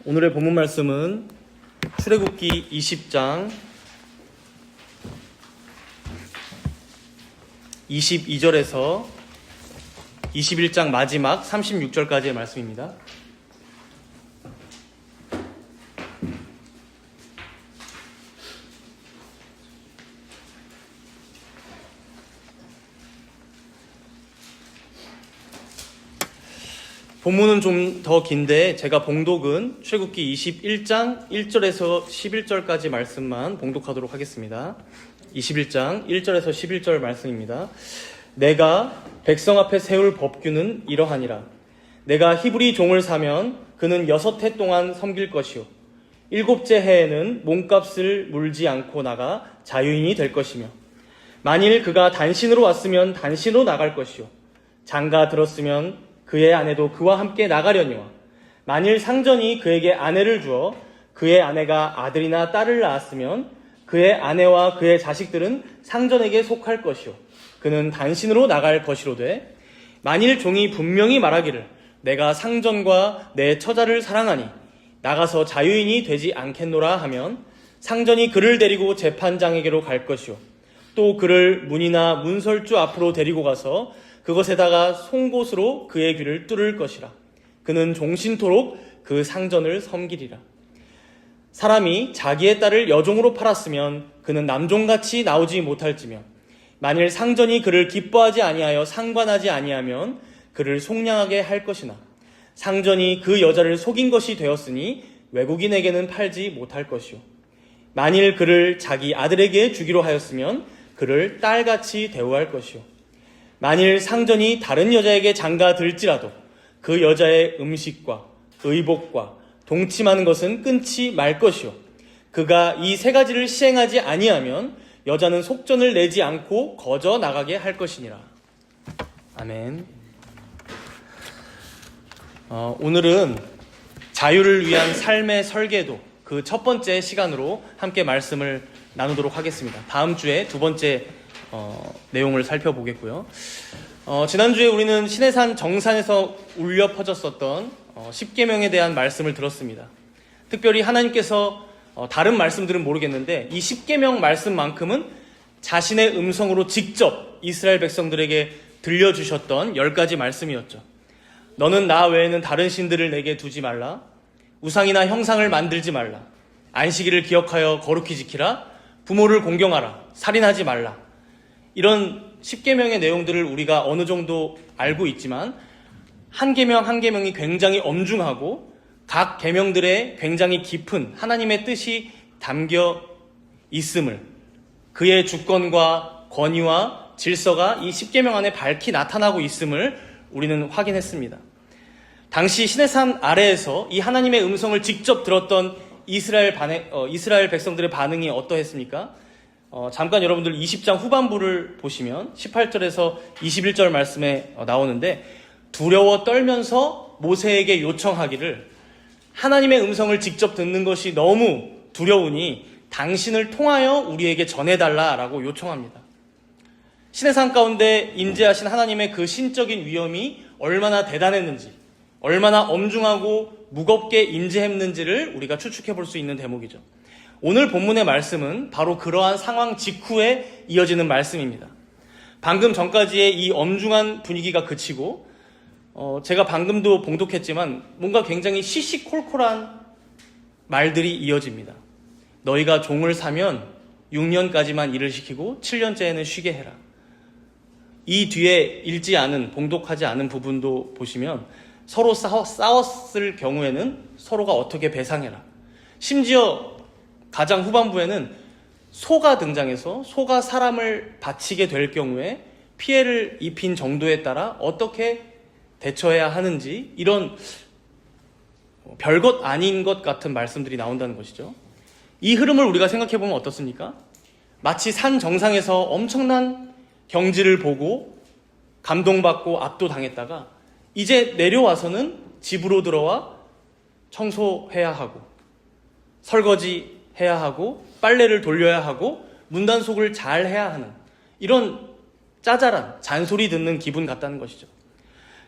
오늘의 본문 말씀은 출애굽기 20장 22절에서 21장 마지막 36절까지의 말씀입니다. 본문은 좀 더 긴데 제가 봉독은 출애굽기 21장 1절에서 11절까지 말씀만 봉독하도록 하겠습니다. 21장 1절에서 11절 말씀입니다. 내가 백성 앞에 세울 법규는 이러하니라. 내가 히브리 종을 사면 그는 6해 동안 섬길 것이요 7째 해에는 몸값을 물지 않고 나가 자유인이 될 것이며, 만일 그가 단신으로 왔으면 단신으로 나갈 것이요 장가 들었으면 그의 아내도 그와 함께 나가려니와, 만일 상전이 그에게 아내를 주어 그의 아내가 아들이나 딸을 낳았으면 그의 아내와 그의 자식들은 상전에게 속할 것이요 그는 단신으로 나갈 것이로되, 만일 종이 분명히 말하기를 내가 상전과 내 처자를 사랑하니 나가서 자유인이 되지 않겠노라 하면 상전이 그를 데리고 재판장에게로 갈 것이요 또 그를 문이나 문설주 앞으로 데리고 가서 그것에다가 송곳으로 그의 귀를 뚫을 것이라. 그는 종신토록 그 상전을 섬기리라. 사람이 자기의 딸을 여종으로 팔았으면 그는 남종같이 나오지 못할지며, 만일 상전이 그를 기뻐하지 아니하여 상관하지 아니하면 그를 속량하게 할 것이나, 상전이 그 여자를 속인 것이 되었으니 외국인에게는 팔지 못할 것이요 만일 그를 자기 아들에게 주기로 하였으면 그를 딸같이 대우할 것이요 만일 상전이 다른 여자에게 장가 들지라도 그 여자의 음식과 의복과 동침하는 것은 끊지 말 것이요 그가 이 세 가지를 시행하지 아니하면 여자는 속전을 내지 않고 거저 나가게 할 것이니라. 아멘. 오늘은 자유를 위한 삶의 설계도, 그 첫 번째 시간으로 함께 말씀을 나누도록 하겠습니다. 다음 주에 두 번째 내용을 살펴보겠고요. 지난주에 우리는 시내산 정산에서 울려 퍼졌었던 10계명에 대한 말씀을 들었습니다. 특별히 하나님께서 다른 말씀들은 모르겠는데 이 10계명 말씀만큼은 자신의 음성으로 직접 이스라엘 백성들에게 들려주셨던 10가지 말씀이었죠. 너는 나 외에는 다른 신들을 내게 두지 말라. 우상이나 형상을 만들지 말라. 안식일을 기억하여 거룩히 지키라. 부모를 공경하라. 살인하지 말라. 이런 10계명의 내용들을 우리가 어느 정도 알고 있지만 한 계명 한 계명이 굉장히 엄중하고 각 계명들에 굉장히 깊은 하나님의 뜻이 담겨 있음을, 그의 주권과 권위와 질서가 이 10계명 안에 밝히 나타나고 있음을 우리는 확인했습니다. 당시 시내산 아래에서 이 하나님의 음성을 직접 들었던 이스라엘 백성들의 반응이 어떠했습니까? 잠깐 여러분들 20장 후반부를 보시면 18절에서 21절 말씀에 나오는데, 두려워 떨면서 모세에게 요청하기를, 하나님의 음성을 직접 듣는 것이 너무 두려우니 당신을 통하여 우리에게 전해달라라고 요청합니다. 시내산 가운데 임재하신 하나님의 그 신적인 위엄이 얼마나 대단했는지, 얼마나 엄중하고 무겁게 임재했는지를 우리가 추측해 볼 수 있는 대목이죠. 오늘 본문의 말씀은 바로 그러한 상황 직후에 이어지는 말씀입니다. 방금 전까지의 이 엄중한 분위기가 그치고 제가 방금도 봉독했지만 뭔가 굉장히 시시콜콜한 말들이 이어집니다. 너희가 종을 사면 6년까지만 일을 시키고 7년째에는 쉬게 해라. 이 뒤에 읽지 않은, 봉독하지 않은 부분도 보시면 서로 싸웠을 경우에는 서로가 어떻게 배상해라. 심지어 가장 후반부에는 소가 등장해서 소가 사람을 바치게 될 경우에 피해를 입힌 정도에 따라 어떻게 대처해야 하는지, 이런 별것 아닌 것 같은 말씀들이 나온다는 것이죠. 이 흐름을 우리가 생각해보면 어떻습니까? 마치 산 정상에서 엄청난 경지를 보고 감동받고 압도당했다가 이제 내려와서는 집으로 들어와 청소해야 하고 설거지 해야 하고 빨래를 돌려야 하고 문단속을 잘 해야 하는, 이런 짜잘한 잔소리 듣는 기분 같다는 것이죠.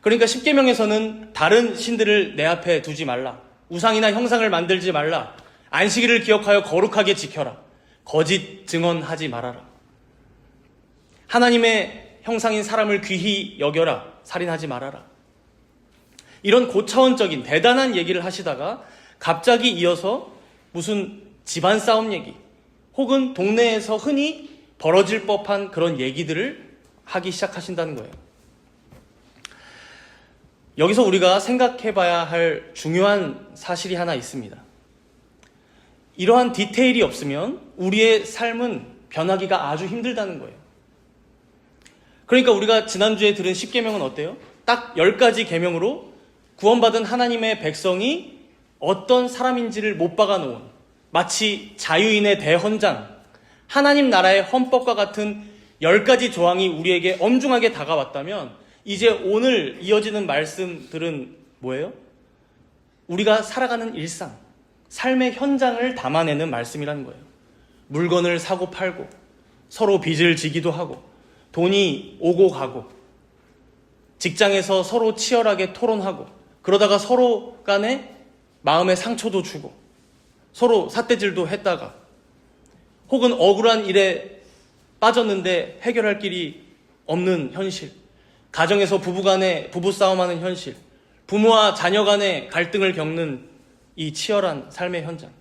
그러니까 10계명에서는 다른 신들을 내 앞에 두지 말라, 우상이나 형상을 만들지 말라. 안식일을 기억하여 거룩하게 지켜라. 거짓 증언하지 말아라. 하나님의 형상인 사람을 귀히 여겨라. 살인하지 말아라. 이런 고차원적인 대단한 얘기를 하시다가 갑자기 이어서 무슨 집안 싸움 얘기 혹은 동네에서 흔히 벌어질 법한 그런 얘기들을 하기 시작하신다는 거예요. 여기서 우리가 생각해 봐야 할 중요한 사실이 하나 있습니다. 이러한 디테일이 없으면 우리의 삶은 변하기가 아주 힘들다는 거예요. 그러니까 우리가 지난주에 들은 10계명은 어때요? 딱 10가지 계명으로 구원받은 하나님의 백성이 어떤 사람인지를 못 박아놓은 마치 자유인의 대헌장, 하나님 나라의 헌법과 같은 10가지 조항이 우리에게 엄중하게 다가왔다면 이제 오늘 이어지는 말씀들은 뭐예요? 우리가 살아가는 일상, 삶의 현장을 담아내는 말씀이라는 거예요. 물건을 사고 팔고 서로 빚을 지기도 하고 돈이 오고 가고 직장에서 서로 치열하게 토론하고 그러다가 서로 간에 마음의 상처도 주고 서로 삿대질도 했다가 혹은 억울한 일에 빠졌는데 해결할 길이 없는 현실, 가정에서 부부간에 부부싸움하는 현실, 부모와 자녀 간의 갈등을 겪는 이 치열한 삶의 현장,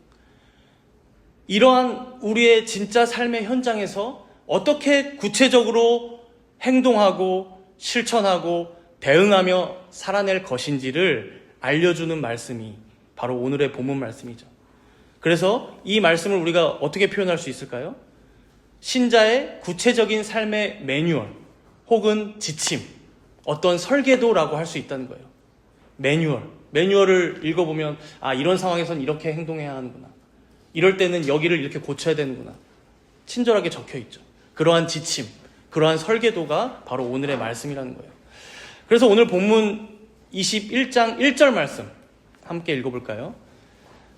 이러한 우리의 진짜 삶의 현장에서 어떻게 구체적으로 행동하고 실천하고 대응하며 살아낼 것인지를 알려주는 말씀이 바로 오늘의 본문 말씀이죠. 그래서 이 말씀을 우리가 어떻게 표현할 수 있을까요? 신자의 구체적인 삶의 매뉴얼 혹은 지침, 어떤 설계도라고 할 수 있다는 거예요. 매뉴얼을 읽어보면 이런 상황에선 이렇게 행동해야 하는구나, 이럴 때는 여기를 이렇게 고쳐야 되는구나, 친절하게 적혀 있죠. 그러한 지침, 그러한 설계도가 바로 오늘의 말씀이라는 거예요. 그래서 오늘 본문 21장 1절 말씀 함께 읽어볼까요?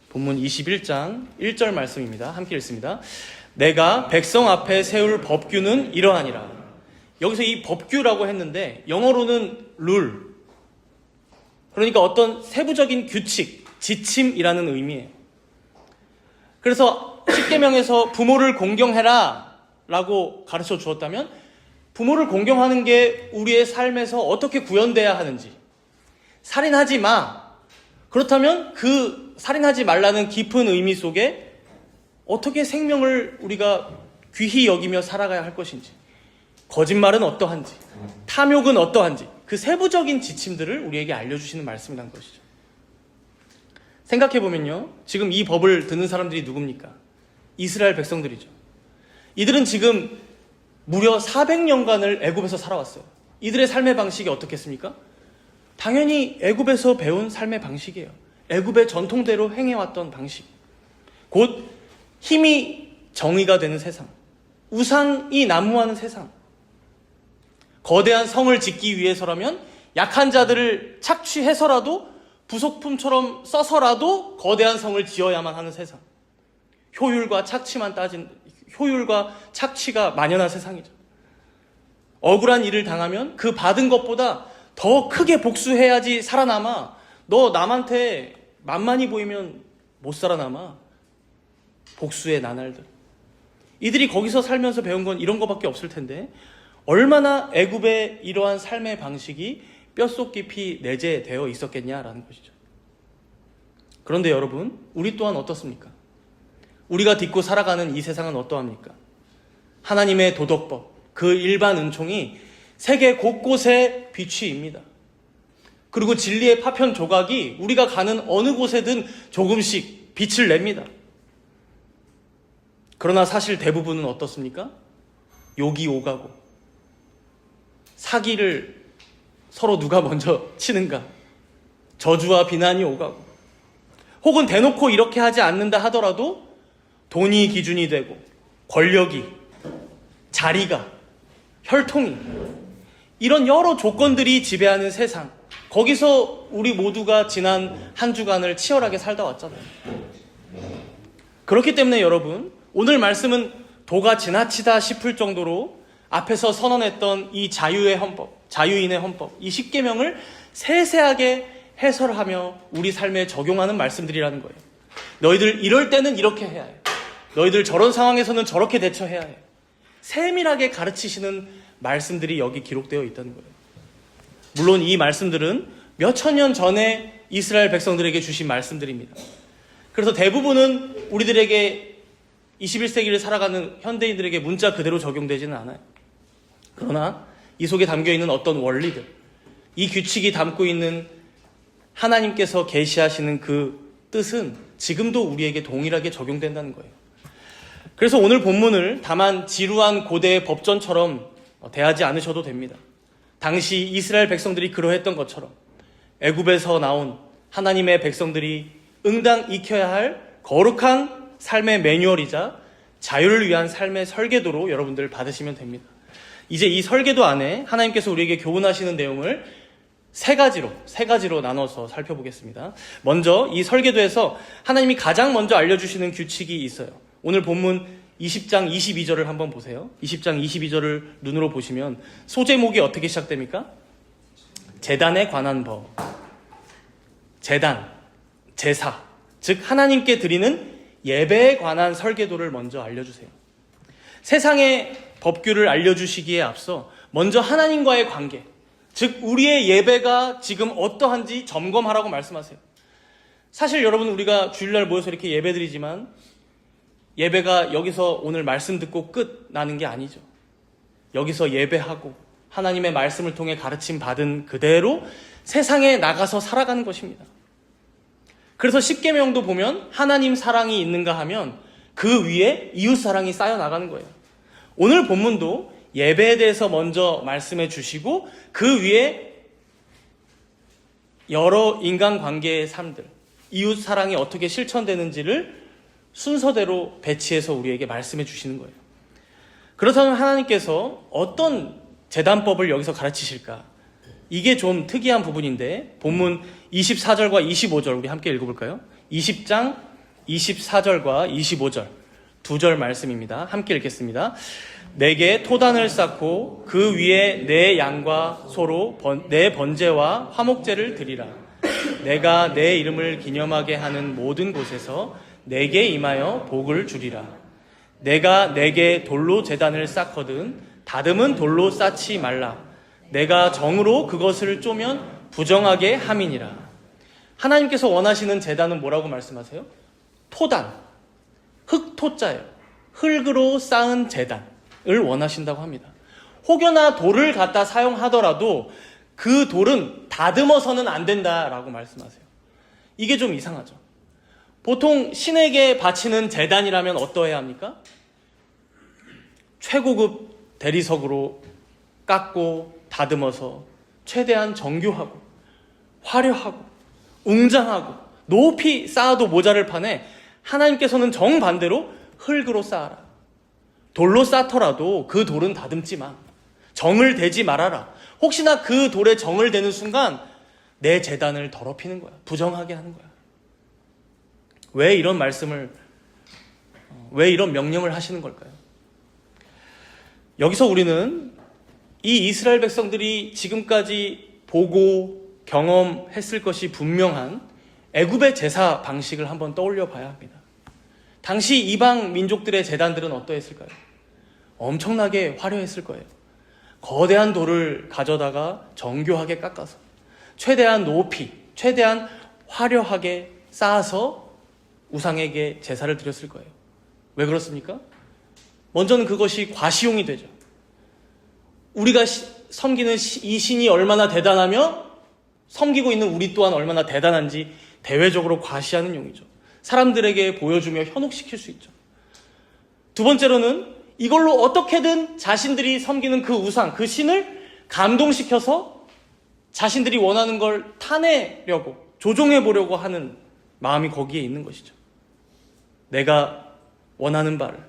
본문 21장 1절 말씀입니다. 함께 읽습니다. 내가 백성 앞에 세울 법규는 이러하니라. 여기서 이 법규라고 했는데 영어로는 룰, 그러니까 어떤 세부적인 규칙, 지침이라는 의미예요. 그래서 10계명에서 부모를 공경해라 라고 가르쳐 주었다면 부모를 공경하는 게 우리의 삶에서 어떻게 구현돼야 하는지, 살인하지 마, 그렇다면 그 살인하지 말라는 깊은 의미 속에 어떻게 생명을 우리가 귀히 여기며 살아가야 할 것인지, 거짓말은 어떠한지, 탐욕은 어떠한지, 그 세부적인 지침들을 우리에게 알려주시는 말씀이라는 것이죠. 생각해보면요, 지금 이 법을 듣는 사람들이 누굽니까? 이스라엘 백성들이죠. 이들은 지금 무려 400년간을 애굽에서 살아왔어요. 이들의 삶의 방식이 어떻겠습니까? 당연히 애굽에서 배운 삶의 방식이에요. 애굽의 전통대로 행해왔던 방식. 곧 힘이 정의가 되는 세상, 우상이 난무하는 세상, 거대한 성을 짓기 위해서라면 약한 자들을 착취해서라도 부속품처럼 써서라도 거대한 성을 지어야만 하는 세상, 효율과 착취가 만연한 세상이죠. 억울한 일을 당하면 그 받은 것보다 더 크게 복수해야지 살아남아. 너 남한테 만만히 보이면 못 살아남아. 복수의 나날들. 이들이 거기서 살면서 배운 건 이런 거밖에 없을 텐데 얼마나 애굽의 이러한 삶의 방식이 뼛속 깊이 내재되어 있었겠냐라는 것이죠. 그런데 여러분, 우리 또한 어떻습니까? 우리가 딛고 살아가는 이 세상은 어떠합니까? 하나님의 도덕법, 그 일반 은총이 세계 곳곳에 비취입니다. 그리고 진리의 파편 조각이 우리가 가는 어느 곳에든 조금씩 빛을 냅니다. 그러나 사실 대부분은 어떻습니까? 욕이 오가고, 사기를 서로 누가 먼저 치는가, 저주와 비난이 오가고, 혹은 대놓고 이렇게 하지 않는다 하더라도 돈이 기준이 되고, 권력이, 자리가, 혈통이, 이런 여러 조건들이 지배하는 세상, 거기서 우리 모두가 지난 한 주간을 치열하게 살다 왔잖아요. 그렇기 때문에 여러분, 오늘 말씀은 도가 지나치다 싶을 정도로 앞에서 선언했던 이 자유의 헌법, 자유인의 헌법, 이 10계명을 세세하게 해설하며 우리 삶에 적용하는 말씀들이라는 거예요. 너희들 이럴 때는 이렇게 해야 해. 너희들 저런 상황에서는 저렇게 대처해야 해. 세밀하게 가르치시는 말씀들이 여기 기록되어 있다는 거예요. 물론 이 말씀들은 몇천 년 전에 이스라엘 백성들에게 주신 말씀들입니다. 그래서 대부분은 우리들에게 21세기를 살아가는 현대인들에게 문자 그대로 적용되지는 않아요. 그러나 이 속에 담겨있는 어떤 원리들, 이 규칙이 담고 있는 하나님께서 계시하시는 그 뜻은 지금도 우리에게 동일하게 적용된다는 거예요. 그래서 오늘 본문을 다만 지루한 고대의 법전처럼 대하지 않으셔도 됩니다. 당시 이스라엘 백성들이 그러했던 것처럼 애굽에서 나온 하나님의 백성들이 응당 익혀야 할 거룩한 삶의 매뉴얼이자 자유를 위한 삶의 설계도로 여러분들 받으시면 됩니다. 이제 이 설계도 안에 하나님께서 우리에게 교훈하시는 내용을 세 가지로 나눠서 살펴보겠습니다. 먼저 이 설계도에서 하나님이 가장 먼저 알려주시는 규칙이 있어요. 오늘 본문 20장 22절을 한번 보세요. 20장 22절을 눈으로 보시면 소제목이 어떻게 시작됩니까? 제단에 관한 법. 제단, 제사, 즉 하나님께 드리는 예배에 관한 설계도를 먼저 알려주세요. 세상의 법규를 알려주시기에 앞서 먼저 하나님과의 관계, 즉 우리의 예배가 지금 어떠한지 점검하라고 말씀하세요. 사실 여러분, 우리가 주일날 모여서 이렇게 예배드리지만 예배가 여기서 오늘 말씀 듣고 끝나는 게 아니죠. 여기서 예배하고 하나님의 말씀을 통해 가르침 받은 그대로 세상에 나가서 살아가는 것입니다. 그래서 십계명도 보면 하나님 사랑이 있는가 하면 그 위에 이웃 사랑이 쌓여 나가는 거예요. 오늘 본문도 예배에 대해서 먼저 말씀해 주시고 그 위에 여러 인간관계의 삶들, 이웃 사랑이 어떻게 실천되는지를 순서대로 배치해서 우리에게 말씀해 주시는 거예요. 그렇다면 하나님께서 어떤 제단법을 여기서 가르치실까? 이게 좀 특이한 부분인데 본문 24절과 25절 우리 함께 읽어볼까요? 20장 24절과 25절 두 절 말씀입니다. 함께 읽겠습니다. 내게 토단을 쌓고 그 위에 내 양과 소로 내 번제와 화목제를 드리라. 내가 내 이름을 기념하게 하는 모든 곳에서 내게 임하여 복을 주리라. 내가 내게 돌로 제단을 쌓거든 다듬은 돌로 쌓지 말라. 내가 정으로 그것을 쪼면 부정하게 함이니라. 하나님께서 원하시는 제단은 뭐라고 말씀하세요? 토단, 흙토자예요. 흙으로 쌓은 제단을 원하신다고 합니다. 혹여나 돌을 갖다 사용하더라도 그 돌은 다듬어서는 안 된다라고 말씀하세요. 이게 좀 이상하죠. 보통 신에게 바치는 제단이라면 어떠해야 합니까? 최고급 대리석으로 깎고 다듬어서 최대한 정교하고 화려하고 웅장하고 높이 쌓아도 모자를 판에 하나님께서는 정반대로 흙으로 쌓아라. 돌로 쌓더라도 그 돌은 다듬지 마. 정을 대지 말아라. 혹시나 그 돌에 정을 대는 순간 내 제단을 더럽히는 거야. 부정하게 하는 거야. 왜 이런 명령을 하시는 걸까요? 여기서 우리는 이 이스라엘 백성들이 지금까지 보고 경험했을 것이 분명한 애굽의 제사 방식을 한번 떠올려 봐야 합니다. 당시 이방 민족들의 제단들은 어떠했을까요? 엄청나게 화려했을 거예요. 거대한 돌을 가져다가 정교하게 깎아서 최대한 높이, 최대한 화려하게 쌓아서 우상에게 제사를 드렸을 거예요. 왜 그렇습니까? 먼저는 그것이 과시용이 되죠. 우리가 섬기는 이 신이 얼마나 대단하며 섬기고 있는 우리 또한 얼마나 대단한지 대외적으로 과시하는 용이죠. 사람들에게 보여주며 현혹시킬 수 있죠. 두 번째로는 이걸로 어떻게든 자신들이 섬기는 그 우상, 그 신을 감동시켜서 자신들이 원하는 걸 타내려고, 조종해보려고 하는 마음이 거기에 있는 것이죠. 내가 원하는 바를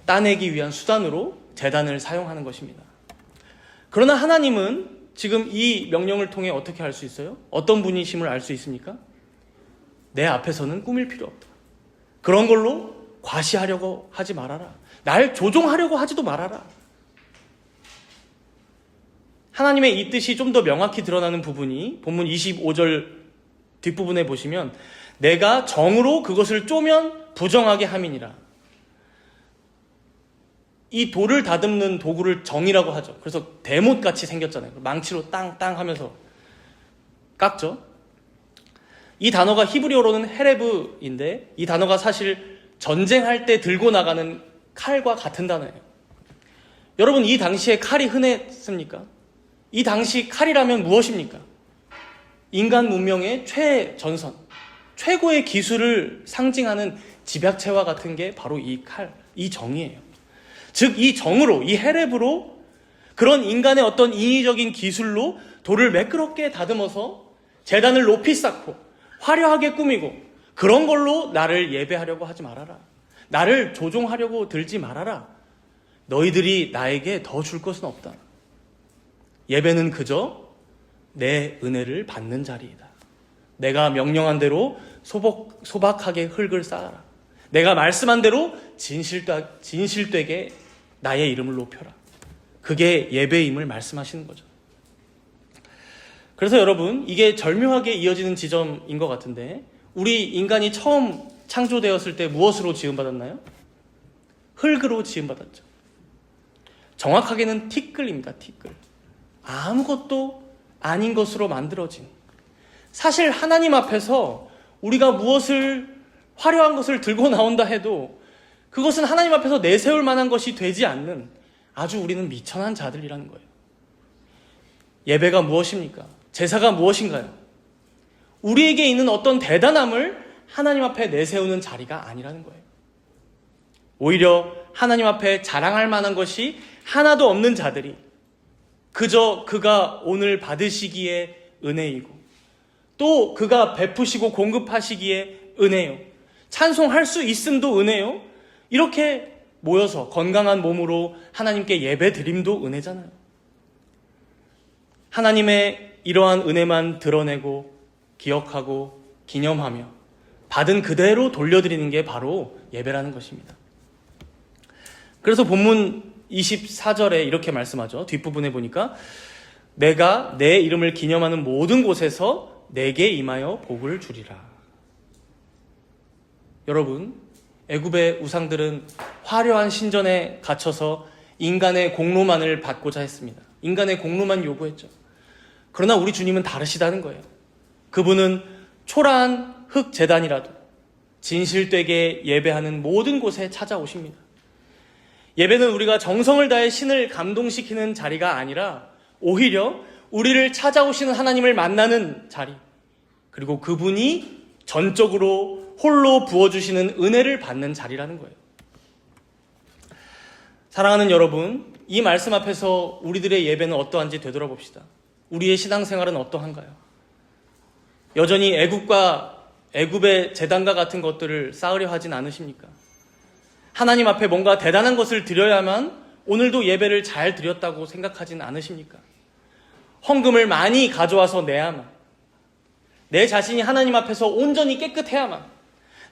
따내기 위한 수단으로 제단을 사용하는 것입니다. 그러나 하나님은 지금 이 명령을 통해 어떻게 할 수 있어요? 어떤 분이심을 알 수 있습니까? 내 앞에서는 꾸밀 필요 없다. 그런 걸로 과시하려고 하지 말아라. 날 조종하려고 하지도 말아라. 하나님의 이 뜻이 좀 더 명확히 드러나는 부분이 본문 25절 뒷부분에 보시면 내가 정으로 그것을 쪼면 부정하게 함이니라. 이 돌을 다듬는 도구를 정이라고 하죠. 그래서 대못같이 생겼잖아요. 망치로 땅땅 하면서 깎죠. 이 단어가 히브리어로는 헤레브인데 이 단어가 사실 전쟁할 때 들고 나가는 칼과 같은 단어예요. 여러분, 이 당시에 칼이 흔했습니까? 이 당시 칼이라면 무엇입니까? 인간 문명의 최전선, 최고의 기술을 상징하는 집약체와 같은 게 바로 이 칼, 이 정이에요. 즉, 이 정으로, 이 헤렙으로 그런 인간의 어떤 인위적인 기술로 돌을 매끄럽게 다듬어서 제단을 높이 쌓고 화려하게 꾸미고 그런 걸로 나를 예배하려고 하지 말아라. 나를 조종하려고 들지 말아라. 너희들이 나에게 더 줄 것은 없다. 예배는 그저 내 은혜를 받는 자리이다. 내가 명령한 대로 소박하게 흙을 쌓아라. 내가 말씀한 대로 진실되게 나의 이름을 높여라. 그게 예배임을 말씀하시는 거죠. 그래서 여러분, 이게 절묘하게 이어지는 지점인 것 같은데, 우리 인간이 처음 창조되었을 때 무엇으로 지음받았나요? 흙으로 지음받았죠. 정확하게는 티끌입니다. 티끌. 아무것도 아닌 것으로 만들어진. 사실 하나님 앞에서 우리가 무엇을 화려한 것을 들고 나온다 해도 그것은 하나님 앞에서 내세울 만한 것이 되지 않는 아주 우리는 미천한 자들이라는 거예요. 예배가 무엇입니까? 제사가 무엇인가요? 우리에게 있는 어떤 대단함을 하나님 앞에 내세우는 자리가 아니라는 거예요. 오히려 하나님 앞에 자랑할 만한 것이 하나도 없는 자들이 그저 그가 오늘 받으시기에 은혜이고 또 그가 베푸시고 공급하시기에 은혜요. 찬송할 수 있음도 은혜요. 이렇게 모여서 건강한 몸으로 하나님께 예배 드림도 은혜잖아요. 하나님의 이러한 은혜만 드러내고 기억하고 기념하며 받은 그대로 돌려드리는 게 바로 예배라는 것입니다. 그래서 본문 24절에 이렇게 말씀하죠. 뒷부분에 보니까 내가 내 이름을 기념하는 모든 곳에서 내게 임하여 복을 주리라. 여러분, 애굽의 우상들은 화려한 신전에 갇혀서 인간의 공로만을 받고자 했습니다. 인간의 공로만 요구했죠. 그러나 우리 주님은 다르시다는 거예요. 그분은 초라한 흙 제단이라도 진실되게 예배하는 모든 곳에 찾아오십니다. 예배는 우리가 정성을 다해 신을 감동시키는 자리가 아니라 오히려 우리를 찾아오시는 하나님을 만나는 자리, 그리고 그분이 전적으로 홀로 부어주시는 은혜를 받는 자리라는 거예요. 사랑하는 여러분, 이 말씀 앞에서 우리들의 예배는 어떠한지 되돌아봅시다. 우리의 신앙생활은 어떠한가요? 여전히 애굽의 제단과 같은 것들을 쌓으려 하진 않으십니까? 하나님 앞에 뭔가 대단한 것을 드려야만 오늘도 예배를 잘 드렸다고 생각하진 않으십니까? 헌금을 많이 가져와서 내야만, 내 자신이 하나님 앞에서 온전히 깨끗해야만,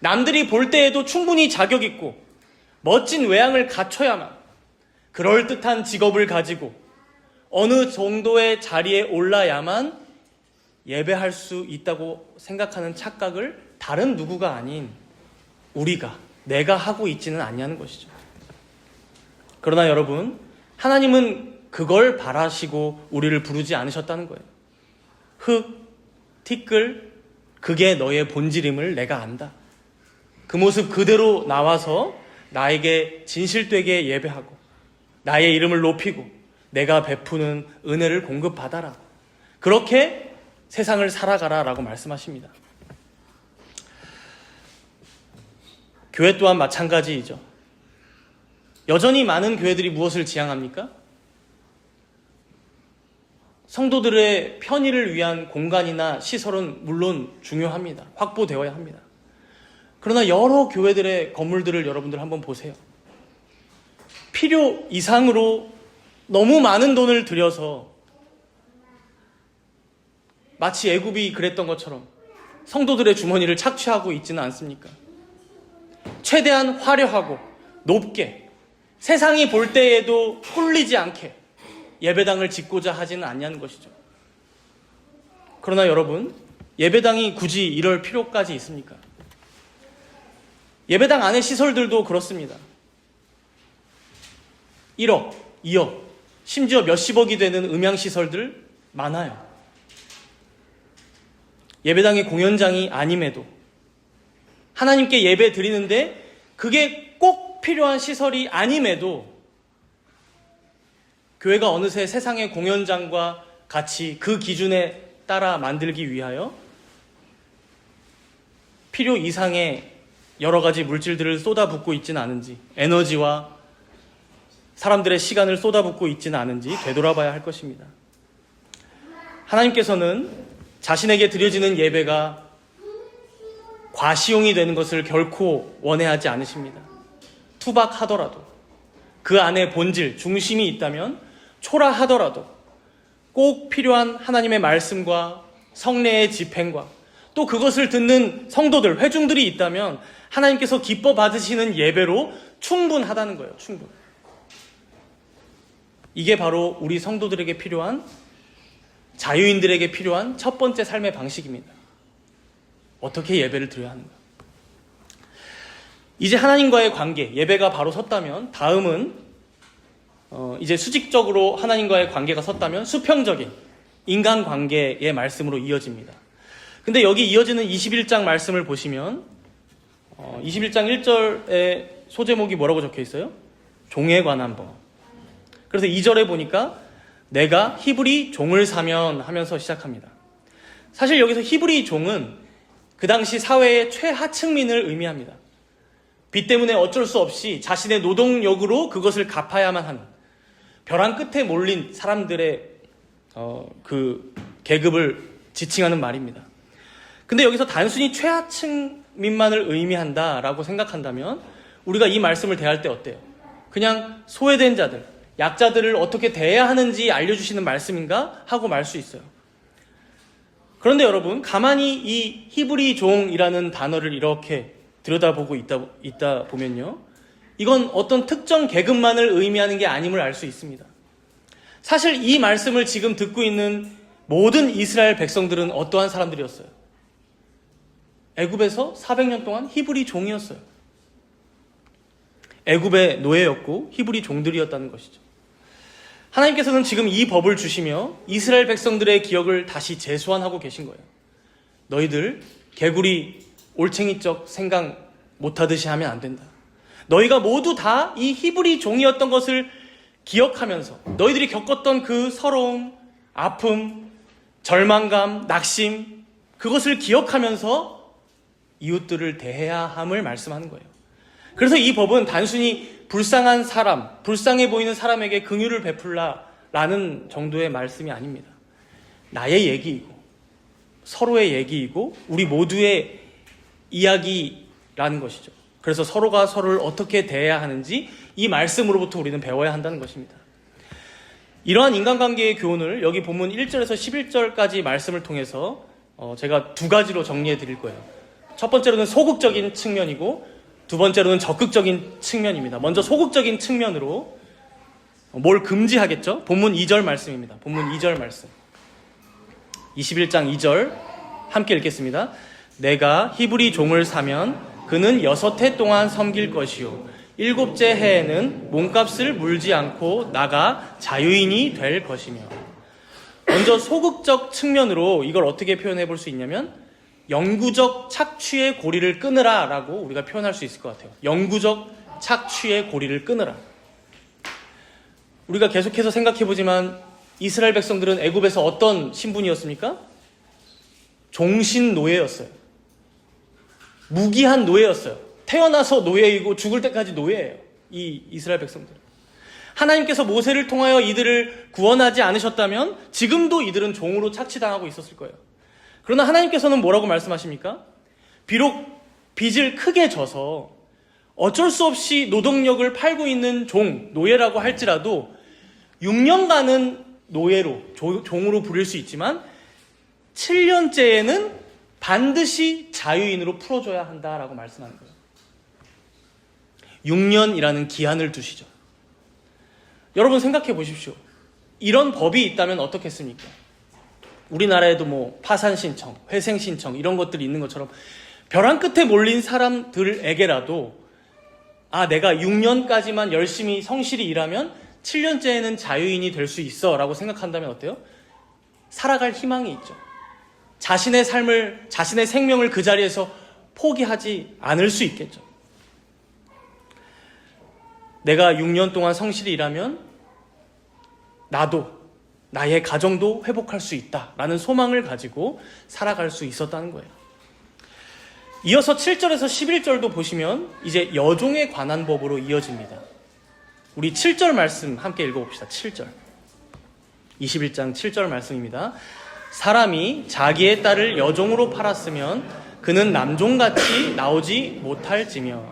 남들이 볼 때에도 충분히 자격 있고 멋진 외양을 갖춰야만, 그럴듯한 직업을 가지고 어느 정도의 자리에 올라야만 예배할 수 있다고 생각하는 착각을 다른 누구가 아닌 내가 하고 있지는 않냐는 것이죠. 그러나 여러분, 하나님은 그걸 바라시고 우리를 부르지 않으셨다는 거예요. 흙, 티끌, 그게 너의 본질임을 내가 안다. 그 모습 그대로 나와서 나에게 진실되게 예배하고 나의 이름을 높이고 내가 베푸는 은혜를 공급받아라. 그렇게 세상을 살아가라 라고 말씀하십니다. 교회 또한 마찬가지이죠. 여전히 많은 교회들이 무엇을 지향합니까? 성도들의 편의를 위한 공간이나 시설은 물론 중요합니다. 확보되어야 합니다. 그러나 여러 교회들의 건물들을 여러분들 한번 보세요. 필요 이상으로 너무 많은 돈을 들여서 마치 애굽이 그랬던 것처럼 성도들의 주머니를 착취하고 있지는 않습니까? 최대한 화려하고 높게, 세상이 볼 때에도 홀리지 않게 예배당을 짓고자 하지는 않냐는 것이죠. 그러나 여러분, 예배당이 굳이 이럴 필요까지 있습니까? 예배당 안의 시설들도 그렇습니다. 1억, 2억, 심지어 몇십억이 되는 음향시설들 많아요. 예배당의 공연장이 아님에도 하나님께 예배 드리는데 그게 꼭 필요한 시설이 아님에도 교회가 어느새 세상의 공연장과 같이 그 기준에 따라 만들기 위하여 필요 이상의 여러 가지 물질들을 쏟아붓고 있지는 않은지, 에너지와 사람들의 시간을 쏟아붓고 있지는 않은지 되돌아봐야 할 것입니다. 하나님께서는 자신에게 드려지는 예배가 과시용이 되는 것을 결코 원해하지 않으십니다. 투박하더라도, 그 안에 본질, 중심이 있다면 초라하더라도 꼭 필요한 하나님의 말씀과 성례의 집행과 또 그것을 듣는 성도들, 회중들이 있다면 하나님께서 기뻐 받으시는 예배로 충분하다는 거예요. 충분. 이게 바로 우리 성도들에게 필요한, 자유인들에게 필요한 첫 번째 삶의 방식입니다. 어떻게 예배를 드려야 하는가. 이제 하나님과의 관계, 예배가 바로 섰다면 다음은 이제 수직적으로 하나님과의 관계가 섰다면 수평적인 인간관계의 말씀으로 이어집니다. 근데 여기 이어지는 21장 말씀을 보시면 21장 1절의 소제목이 뭐라고 적혀 있어요? 종에 관한 법. 그래서 2절에 보니까 내가 히브리 종을 사면 하면서 시작합니다. 사실 여기서 히브리 종은 그 당시 사회의 최하층민을 의미합니다. 빚 때문에 어쩔 수 없이 자신의 노동력으로 그것을 갚아야만 하는 벼랑 끝에 몰린 사람들의 그 계급을 지칭하는 말입니다. 근데 여기서 단순히 최하층민만을 의미한다라고 생각한다면 우리가 이 말씀을 대할 때 어때요? 그냥 소외된 자들, 약자들을 어떻게 대해야 하는지 알려주시는 말씀인가 하고 말 수 있어요. 그런데 여러분, 가만히 이 히브리 종이라는 단어를 이렇게 들여다보고 있다 보면요, 이건 어떤 특정 계급만을 의미하는 게 아님을 알 수 있습니다. 사실 이 말씀을 지금 듣고 있는 모든 이스라엘 백성들은 어떠한 사람들이었어요? 애굽에서 400년 동안 히브리 종이었어요. 애굽의 노예였고 히브리 종들이었다는 것이죠. 하나님께서는 지금 이 법을 주시며 이스라엘 백성들의 기억을 다시 재소환하고 계신 거예요. 너희들 개구리 올챙이적 생각 못하듯이 하면 안 된다. 너희가 모두 다 이 히브리 종이었던 것을 기억하면서 너희들이 겪었던 그 서러움, 아픔, 절망감, 낙심, 그것을 기억하면서 이웃들을 대해야 함을 말씀하는 거예요. 그래서 이 법은 단순히 불쌍한 사람, 불쌍해 보이는 사람에게 긍휼을 베풀라라는 정도의 말씀이 아닙니다. 나의 얘기이고 서로의 얘기이고 우리 모두의 이야기라는 것이죠. 그래서 서로가 서로를 어떻게 대해야 하는지 이 말씀으로부터 우리는 배워야 한다는 것입니다. 이러한 인간관계의 교훈을 여기 본문 1절에서 11절까지 말씀을 통해서 제가 두 가지로 정리해 드릴 거예요. 첫 번째로는 소극적인 측면이고 두 번째로는 적극적인 측면입니다. 먼저 소극적인 측면으로 뭘 금지하겠죠? 본문 2절 말씀입니다. 본문 2절 말씀. 21장 2절 함께 읽겠습니다. 내가 히브리 종을 사면 그는 6해 동안 섬길 것이요 7째 해에는 몸값을 물지 않고 나가 자유인이 될 것이며. 먼저 소극적 측면으로 이걸 어떻게 표현해 볼 수 있냐면 영구적 착취의 고리를 끊으라 라고 우리가 표현할 수 있을 것 같아요. 영구적 착취의 고리를 끊으라. 우리가 계속해서 생각해보지만 이스라엘 백성들은 애굽에서 어떤 신분이었습니까? 종신 노예였어요. 무기한 노예였어요. 태어나서 노예이고 죽을 때까지 노예예요. 이 이스라엘 백성들은. 하나님께서 모세를 통하여 이들을 구원하지 않으셨다면 지금도 이들은 종으로 착취당하고 있었을 거예요. 그러나 하나님께서는 뭐라고 말씀하십니까? 비록 빚을 크게 져서 어쩔 수 없이 노동력을 팔고 있는 종, 노예라고 할지라도 6년간은 노예로, 종으로 부릴 수 있지만 7년째에는 반드시 자유인으로 풀어줘야 한다라고 말씀하는 거예요. 6년이라는 기한을 두시죠. 여러분 생각해 보십시오. 이런 법이 있다면 어떻겠습니까? 우리나라에도 뭐 파산 신청, 회생 신청 이런 것들이 있는 것처럼 벼랑 끝에 몰린 사람들에게라도 내가 6년까지만 열심히 성실히 일하면 7년째에는 자유인이 될 수 있어 라고 생각한다면 어때요? 살아갈 희망이 있죠. 자신의 삶을, 자신의 생명을 그 자리에서 포기하지 않을 수 있겠죠. 내가 6년 동안 성실히 일하면 나도, 나의 가정도 회복할 수 있다라는 소망을 가지고 살아갈 수 있었다는 거예요. 이어서 7절에서 11절도 보시면 이제 여종에 관한 법으로 이어집니다. 우리 7절 말씀 함께 읽어봅시다. 7절. 21장 7절 말씀입니다. 사람이 자기의 딸을 여종으로 팔았으면 그는 남종같이 나오지 못할지며.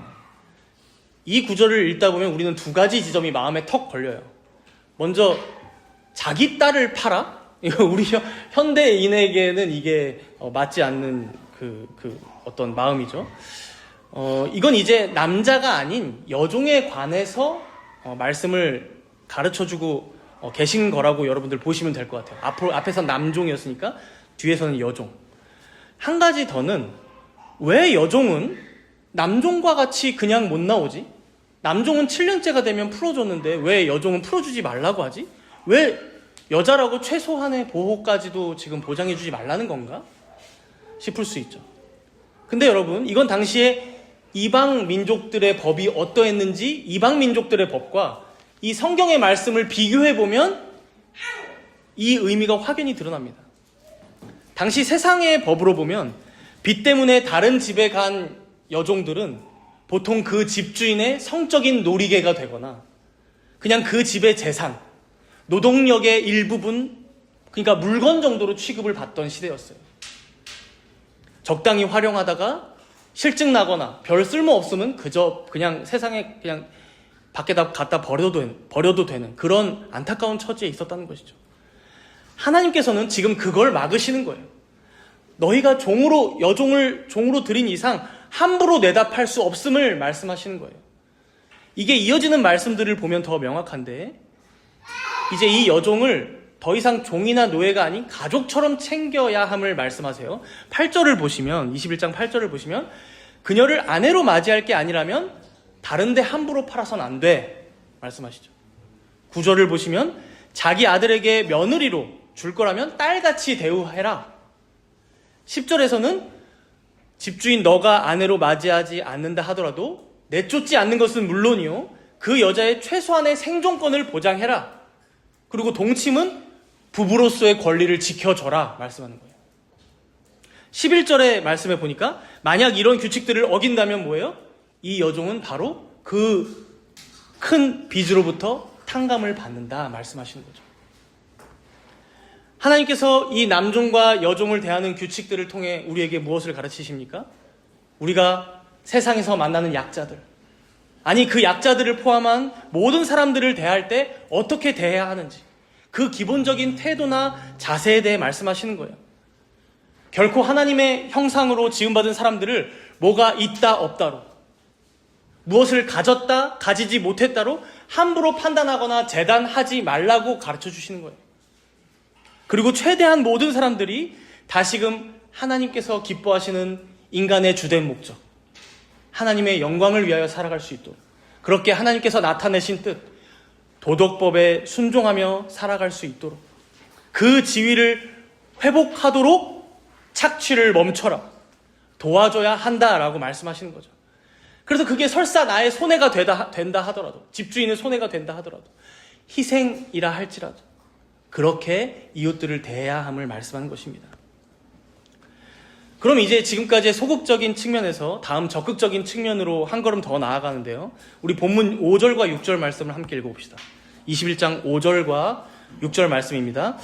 이 구절을 읽다 보면 우리는 두 가지 지점이 마음에 턱 걸려요. 먼저 자기 딸을 팔아? 이거 우리 현대인에게는 이게 맞지 않는 어떤 마음이죠. 이건 이제 남자가 아닌 여종에 관해서 말씀을 가르쳐주고 계신 거라고 여러분들 보시면 될 것 같아요. 앞에선 남종이었으니까 뒤에서는 여종. 한 가지 더는 왜 여종은 남종과 같이 그냥 못 나오지? 남종은 7년째가 되면 풀어줬는데 왜 여종은 풀어주지 말라고 하지? 왜 여자라고 최소한의 보호까지도 지금 보장해주지 말라는 건가? 싶을 수 있죠. 근데 여러분, 이건 당시에 이방 민족들의 법이 어떠했는지 이방 민족들의 법과 이 성경의 말씀을 비교해보면 이 의미가 확연히 드러납니다. 당시 세상의 법으로 보면 빚 때문에 다른 집에 간 여종들은 보통 그 집주인의 성적인 놀이개가 되거나 그냥 그 집의 재산, 노동력의 일부분, 그러니까 물건 정도로 취급을 받던 시대였어요. 적당히 활용하다가 실증 나거나 별 쓸모 없으면 그냥 세상에 그냥 밖에다 갖다 버려도 되는 그런 안타까운 처지에 있었다는 것이죠. 하나님께서는 지금 그걸 막으시는 거예요. 너희가 여종을 종으로 들인 이상 함부로 내다 팔 수 없음을 말씀하시는 거예요. 이게 이어지는 말씀들을 보면 더 명확한데, 이제 이 여종을 더 이상 종이나 노예가 아닌 가족처럼 챙겨야 함을 말씀하세요. 8절을 보시면, 21장 8절을 보시면, 그녀를 아내로 맞이할 게 아니라면 다른 데 함부로 팔아선 안 돼 말씀하시죠. 9절을 보시면 자기 아들에게 며느리로 줄 거라면 딸같이 대우해라. 10절에서는 집주인 너가 아내로 맞이하지 않는다 하더라도 내쫓지 않는 것은 물론이요, 그 여자의 최소한의 생존권을 보장해라. 그리고 동침은 부부로서의 권리를 지켜줘라 말씀하는 거예요. 11절의 말씀에 보니까 만약 이런 규칙들을 어긴다면 뭐예요? 이 여종은 바로 그 큰 빚으로부터 탕감을 받는다 말씀하시는 거죠. 하나님께서 이 남종과 여종을 대하는 규칙들을 통해 우리에게 무엇을 가르치십니까? 우리가 세상에서 만나는 약자들, 아니 그 약자들을 포함한 모든 사람들을 대할 때 어떻게 대해야 하는지, 그 기본적인 태도나 자세에 대해 말씀하시는 거예요. 결코 하나님의 형상으로 지음받은 사람들을 뭐가 있다 없다로, 무엇을 가졌다 가지지 못했다로 함부로 판단하거나 재단하지 말라고 가르쳐 주시는 거예요. 그리고 최대한 모든 사람들이 다시금 하나님께서 기뻐하시는 인간의 주된 목적, 하나님의 영광을 위하여 살아갈 수 있도록, 그렇게 하나님께서 나타내신 뜻, 도덕법에 순종하며 살아갈 수 있도록, 그 지위를 회복하도록 착취를 멈춰라, 도와줘야 한다라고 말씀하시는 거죠. 그래서 그게 설사 나의 손해가 된다 하더라도, 집주인의 손해가 된다 하더라도, 희생이라 할지라도 그렇게 이웃들을 대해야 함을 말씀하는 것입니다. 그럼 이제 지금까지의 소극적인 측면에서 다음 적극적인 측면으로 한 걸음 더 나아가는데요. 우리 본문 5절과 6절 말씀을 함께 읽어봅시다. 21장 5절과 6절 말씀입니다.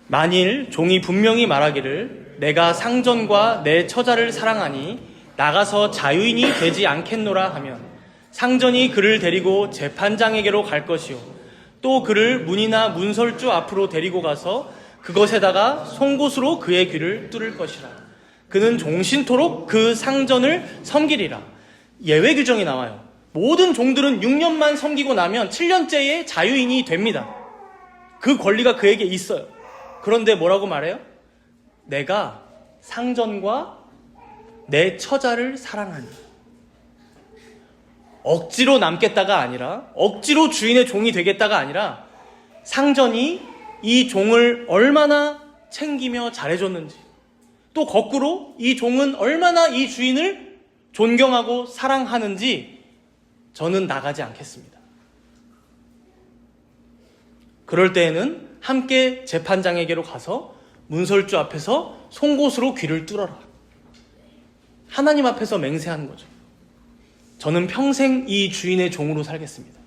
만일 종이 분명히 말하기를 내가 상전과 내 처자를 사랑하니 나가서 자유인이 되지 않겠노라 하면 상전이 그를 데리고 재판장에게로 갈 것이요, 또 그를 문이나 문설주 앞으로 데리고 가서 그것에다가 송곳으로 그의 귀를 뚫을 것이라. 그는 종신토록 그 상전을 섬기리라. 예외 규정이 나와요. 모든 종들은 6년만 섬기고 나면 7년째에 자유인이 됩니다. 그 권리가 그에게 있어요. 그런데 뭐라고 말해요? 내가 상전과 내 처자를 사랑하니. 억지로 남겠다가 아니라, 억지로 주인의 종이 되겠다가 아니라, 상전이 이 종을 얼마나 챙기며 잘해줬는지, 또 거꾸로 이 종은 얼마나 이 주인을 존경하고 사랑하는지 저는 나가지 않겠습니다. 그럴 때에는 함께 재판장에게로 가서 문설주 앞에서 송곳으로 귀를 뚫어라. 하나님 앞에서 맹세하는 거죠. 저는 평생 이 주인의 종으로 살겠습니다.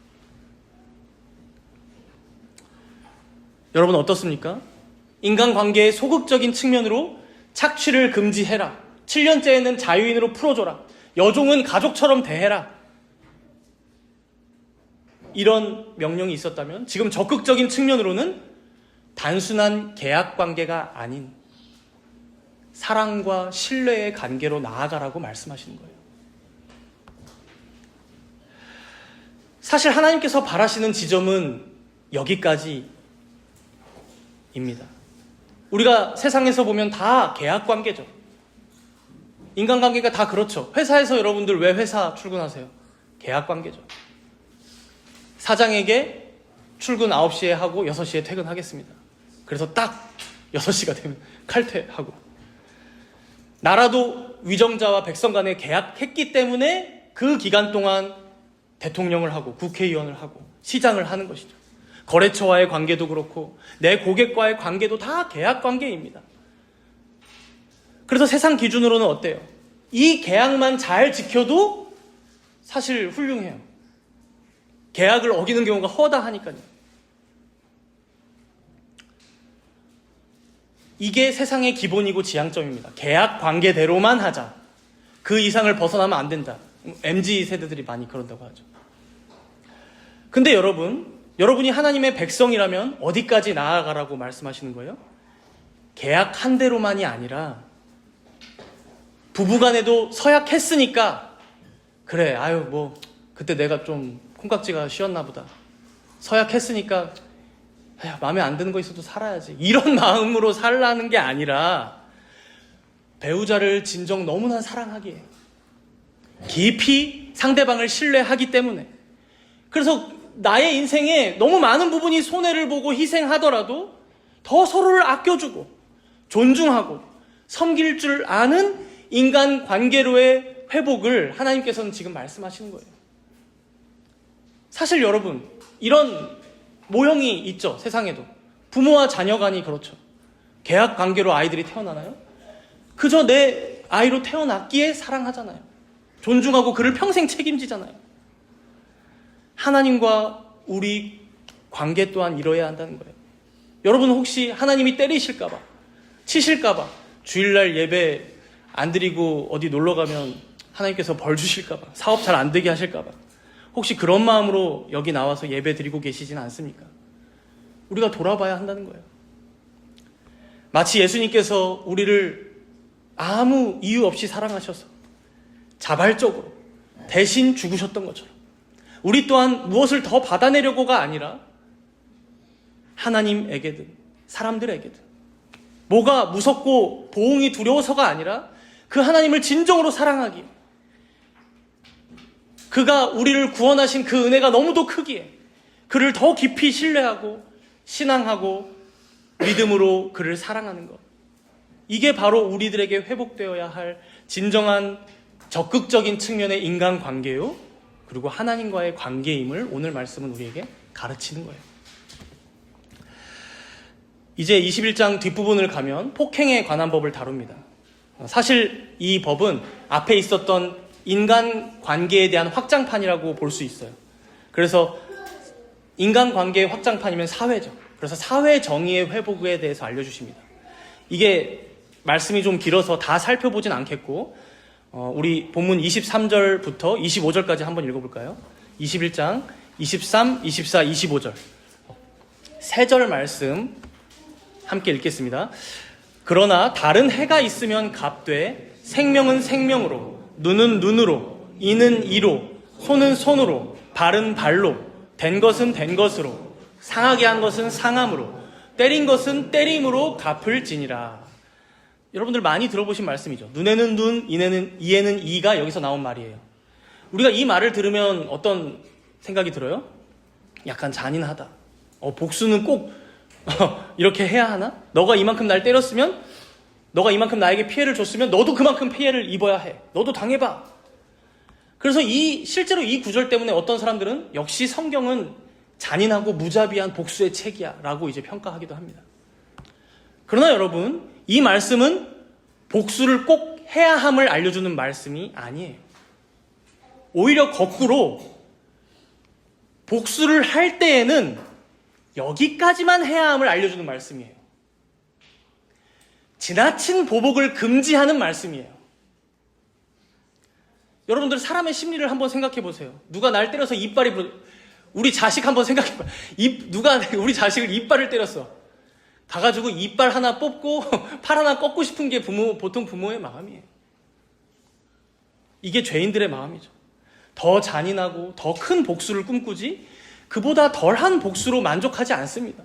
여러분 어떻습니까? 인간관계의 소극적인 측면으로 착취를 금지해라. 7년째에는 자유인으로 풀어줘라. 여종은 가족처럼 대해라. 이런 명령이 있었다면 지금 적극적인 측면으로는 단순한 계약관계가 아닌 사랑과 신뢰의 관계로 나아가라고 말씀하시는 거예요. 사실 하나님께서 바라시는 지점은 여기까지입니다. 우리가 세상에서 보면 다 계약관계죠. 인간관계가 다 그렇죠. 회사에서 여러분들 왜 회사 출근하세요? 계약관계죠. 사장에게 출근 9시에 하고 6시에 퇴근하겠습니다. 그래서 딱 6시가 되면 칼퇴하고. 나라도 위정자와 백성 간에 계약했기 때문에 그 기간 동안 대통령을 하고 국회의원을 하고 시장을 하는 것이죠. 거래처와의 관계도 그렇고 내 고객과의 관계도 다 계약관계입니다. 그래서 세상 기준으로는 어때요? 이 계약만 잘 지켜도 사실 훌륭해요. 계약을 어기는 경우가 허다하니까요. 이게 세상의 기본이고 지향점입니다. 계약 관계대로만 하자. 그 이상을 벗어나면 안 된다. MZ 세대들이 많이 그런다고 하죠. 근데 여러분이 하나님의 백성이라면 어디까지 나아가라고 말씀하시는 거예요? 계약 한 대로만이 아니라 부부간에도 서약했으니까 그래, 그때 내가 좀 콩깍지가 쉬었나 보다. 서약했으니까 마음에 안 드는 거 있어도 살아야지. 이런 마음으로 살라는 게 아니라 배우자를 진정 너무나 사랑하기에 깊이 상대방을 신뢰하기 때문에, 그래서 나의 인생에 너무 많은 부분이 손해를 보고 희생하더라도 더 서로를 아껴주고 존중하고 섬길 줄 아는 인간 관계로의 회복을 하나님께서는 지금 말씀하시는 거예요. 사실 여러분, 이런 모형이 있죠. 세상에도. 부모와 자녀 간이 그렇죠. 계약 관계로 아이들이 태어나나요? 그저 내 아이로 태어났기에 사랑하잖아요. 존중하고 그를 평생 책임지잖아요. 하나님과 우리 관계 또한 이뤄야 한다는 거예요. 여러분 혹시 하나님이 때리실까봐, 치실까봐, 주일날 예배 안 드리고 어디 놀러 가면 하나님께서 벌 주실까봐, 사업 잘 안 되게 하실까봐 혹시 그런 마음으로 여기 나와서 예배 드리고 계시진 않습니까? 우리가 돌아봐야 한다는 거예요. 마치 예수님께서 우리를 아무 이유 없이 사랑하셔서 자발적으로 대신 죽으셨던 것처럼 우리 또한 무엇을 더 받아내려고가 아니라 하나님에게든 사람들에게든 뭐가 무섭고 보응이 두려워서가 아니라 그 하나님을 진정으로 사랑하기, 그가 우리를 구원하신 그 은혜가 너무도 크기에 그를 더 깊이 신뢰하고 신앙하고 믿음으로 그를 사랑하는 것, 이게 바로 우리들에게 회복되어야 할 진정한 적극적인 측면의 인간관계요, 그리고 하나님과의 관계임을 오늘 말씀은 우리에게 가르치는 거예요. 이제 21장 뒷부분을 가면 폭행에 관한 법을 다룹니다. 사실 이 법은 앞에 있었던 인간관계에 대한 확장판이라고 볼 수 있어요. 그래서 인간관계의 확장판이면 사회죠. 그래서 사회 정의의 회복에 대해서 알려주십니다. 이게 말씀이 좀 길어서 다 살펴보진 않겠고 우리 본문 23절부터 25절까지 한번 읽어볼까요? 21장 23, 24, 25절 세 절 말씀 함께 읽겠습니다. 그러나 다른 해가 있으면 값되 생명은 생명으로, 눈은 눈으로, 이는 이로, 손은 손으로, 발은 발로, 된 것은 된 것으로, 상하게 한 것은 상함으로, 때린 것은 때림으로 갚을지니라. 여러분들 많이 들어보신 말씀이죠. 눈에는 눈, 이에는 이가 여기서 나온 말이에요. 우리가 이 말을 들으면 어떤 생각이 들어요? 약간 잔인하다. 복수는 꼭 이렇게 해야 하나? 너가 이만큼 날 때렸으면, 너가 이만큼 나에게 피해를 줬으면 너도 그만큼 피해를 입어야 해. 너도 당해봐. 그래서 실제로 이 구절 때문에 어떤 사람들은 역시 성경은 잔인하고 무자비한 복수의 책이야 라고 이제 평가하기도 합니다. 그러나 여러분, 이 말씀은 복수를 꼭 해야 함을 알려주는 말씀이 아니에요. 오히려 거꾸로 복수를 할 때에는 여기까지만 해야 함을 알려주는 말씀이에요. 지나친 보복을 금지하는 말씀이에요. 여러분들 사람의 심리를 한번 생각해 보세요. 누가 날 때려서 우리 자식 한번 생각해 봐요. 누가 우리 자식을 이빨을 때렸어. 가가지고 이빨 하나 뽑고 팔 하나 꺾고 싶은 게 보통 부모의 마음이에요. 이게 죄인들의 마음이죠. 더 잔인하고 더 큰 복수를 꿈꾸지 그보다 덜한 복수로 만족하지 않습니다.